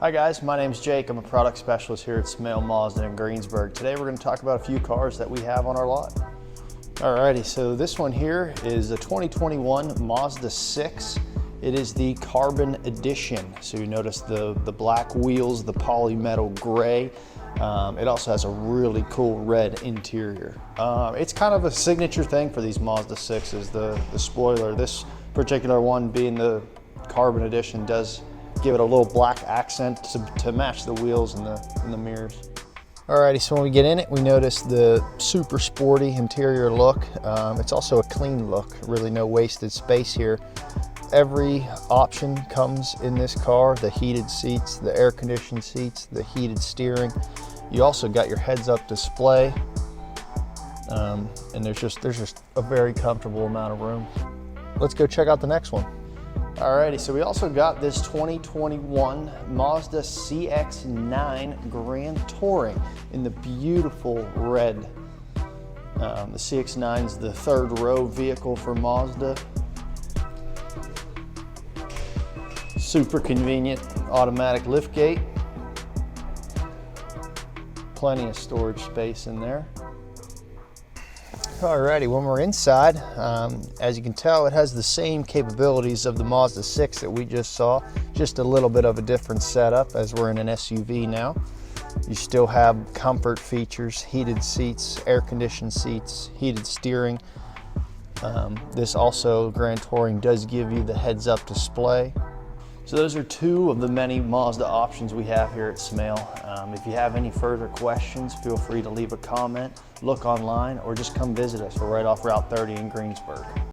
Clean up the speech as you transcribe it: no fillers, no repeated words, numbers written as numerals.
Hi guys, my name's Jake. I'm a product specialist here at Smail Mazda in Greensburg. Today we're going to talk about a few cars that we have on our lot. Alrighty, so this one here is a 2021 Mazda 6. It is the Carbon Edition. So you notice the black wheels, the polymetal gray. It also has a really cool red interior. It's kind of a signature thing for these Mazda 6s, the spoiler. This particular one, being the Carbon Edition, does give it a little black accent to match the wheels and the mirrors. Alrighty, so when we get in it, we notice the super sporty interior look. It's also a clean look, really no wasted space here. Every option comes in this car: the heated seats, the air conditioned seats, the heated steering. You also got your heads-up display, and there's just a very comfortable amount of room. Let's go check out the next one. Alrighty, so we also got this 2021 Mazda CX-9 Grand Touring in the beautiful red. The CX-9 is the third row vehicle for Mazda. Super convenient automatic liftgate. Plenty of storage space in there. Alrighty, when we're inside, as you can tell, it has the same capabilities of the Mazda 6 that we just saw, just a little bit of a different setup as we're in an SUV now. You still have comfort features, heated seats, air conditioned seats, heated steering. This also, Grand Touring, does give you the heads-up display. So those are two of the many Mazda options we have here at Smail. If you have any further questions, feel free to leave a comment, look online, or just come visit us. We're right off Route 30 in Greensburg.